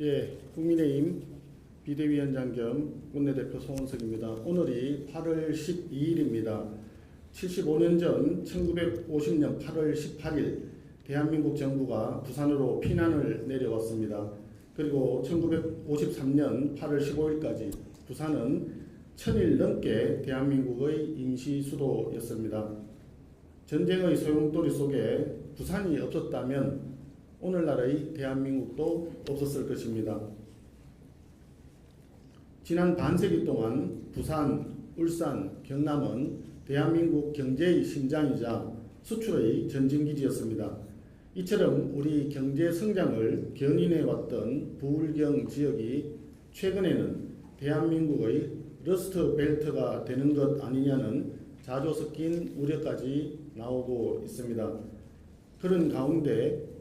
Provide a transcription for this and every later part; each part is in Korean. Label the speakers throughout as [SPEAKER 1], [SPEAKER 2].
[SPEAKER 1] 예, 국민의힘 비대위원장 겸 원내대표 송원석입니다. 오늘이 8월 12일입니다. 75년 전 1950년 8월 18일 대한민국 정부가 부산으로 피난을 내려왔습니다. 그리고 1953년 8월 15일까지 부산은 1000일 넘게 대한민국의 임시 수도였습니다. 전쟁의 소용돌이 속에 부산이 없었다면 오늘날의 대한민국도 없었을 것입니다. 지난 반세기 동안 부산, 울산, 경남은 대한민국 경제의 심장이자 수출의 전진기지였습니다. 이처럼 우리 경제 성장을 견인해 왔던 부울경 지역이 최근에는 대한민국의 러스트 벨트가 되는 것 아니냐는 자조 섞인 우려까지 나오고 있습니다. 그런 가운데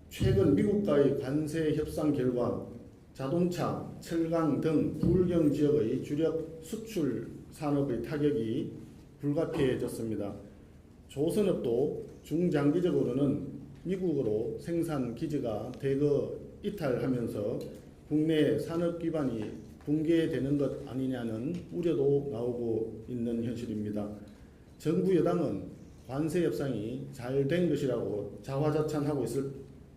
[SPEAKER 1] 최근 미국과의 관세 협상 결과 자동차, 철강 등 부울경 지역의 주력 수출 산업의 타격이 불가피해졌습니다. 조선업도 중장기적으로는 미국으로 생산 기지가 대거 이탈하면서 국내 산업 기반이 붕괴되는 것 아니냐는 우려도 나오고 있는 현실입니다. 정부 여당은 관세 협상이 잘 된 것이라고 자화자찬하고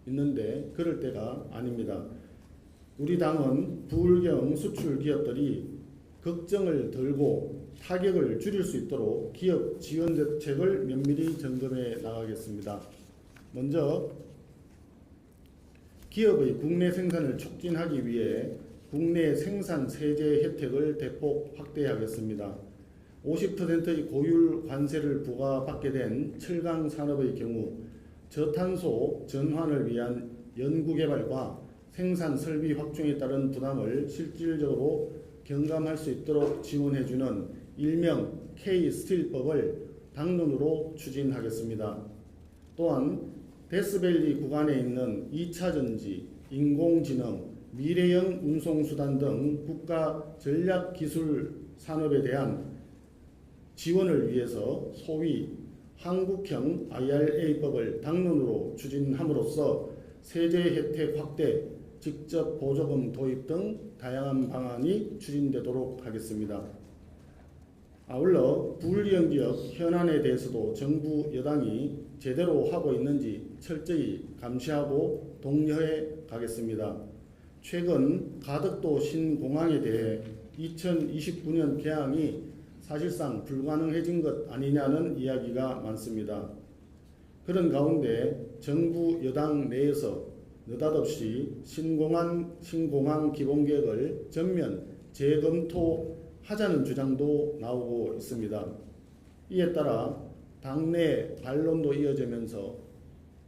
[SPEAKER 1] 있는데 그럴 때가 아닙니다. 우리 당은 부울경 수출 기업들이 걱정을 덜고 타격을 줄일 수 있도록 기업 지원 대책을 면밀히 점검해 나가겠습니다. 먼저 기업의 국내 생산을 촉진하기 위해 국내 생산 세제 혜택을 대폭 확대하겠습니다. 50%의 고율 관세를 부과받게 된 철강 산업의 경우 저탄소 전환을 위한 연구개발과 생산 설비 확충에 따른 부담을 실질적으로 경감할 수 있도록 지원해주는 일명 K-스틸법을 당론으로 추진하겠습니다. 또한 데스밸리 구간에 있는 2차전지, 인공지능, 미래형 운송수단 등 국가 전략기술 산업에 대한 지원을 위해서 소위 한국형 IRA법을 당론으로 추진함으로써 세제 혜택 확대, 직접 보조금 도입 등 다양한 방안이 추진되도록 하겠습니다. 아울러 부울경 지역 현안에 대해서도 정부 여당이 제대로 하고 있는지 철저히 감시하고 독려해 가겠습니다. 최근 가덕도 신공항에 대해 2029년 개항이 사실상 불가능해진 것 아니냐는 이야기가 많습니다. 그런 가운데 정부 여당 내에서 느닷없이 신공항 기본계획을 전면 재검토하자는 주장도 나오고 있습니다. 이에 따라 당내 반론도 이어지면서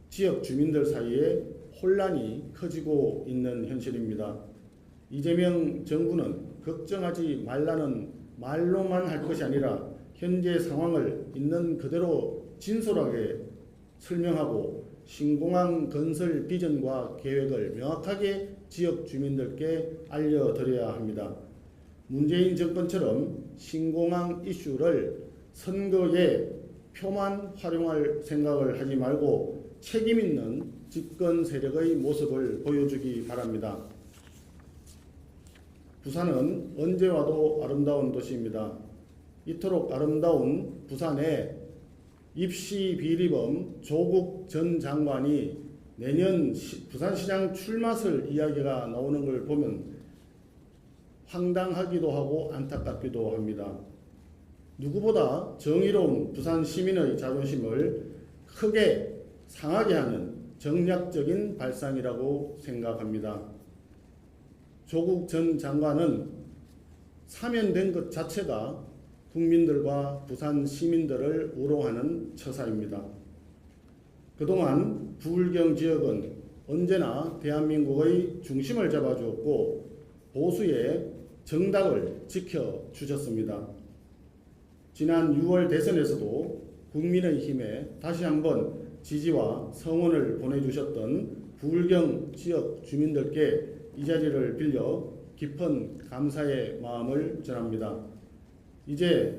[SPEAKER 1] 지역 주민들 사이에 혼란이 커지고 있는 현실입니다. 이재명 정부는 걱정하지 말라는 말로만 할 것이 아니라 현재 상황을 있는 그대로 진솔하게 설명하고 신공항 건설 비전과 계획을 명확하게 지역 주민들께 알려드려야 합니다. 문재인 정권처럼 신공항 이슈를 선거에 표만 활용할 생각을 하지 말고 책임 있는 집권 세력의 모습을 보여주기 바랍니다. 부산은 언제 와도 아름다운 도시입니다. 이토록 아름다운 부산에 입시 비리범 조국 전 장관이 내년 부산시장 출마설 이야기가 나오는 걸 보면 황당하기도 하고 안타깝기도 합니다. 누구보다 정의로운 부산 시민의 자존심을 크게 상하게 하는 정략적인 발상이라고 생각합니다. 조국 전 장관은 사면된 것 자체가 국민들과 부산 시민들을 우롱하는 처사입니다. 그동안 부울경 지역은 언제나 대한민국의 중심을 잡아주었고 보수의 정당을 지켜주셨습니다. 지난 6월 대선에서도 국민의힘에 다시 한번 지지와 성원을 보내주셨던 부울경 지역 주민들께 이 자리를 빌려 깊은 감사의 마음을 전합니다. 이제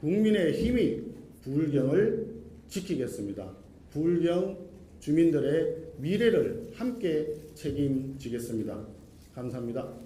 [SPEAKER 1] 국민의힘이 부울경을 지키겠습니다. 부울경 주민들의 미래를 함께 책임지겠습니다. 감사합니다.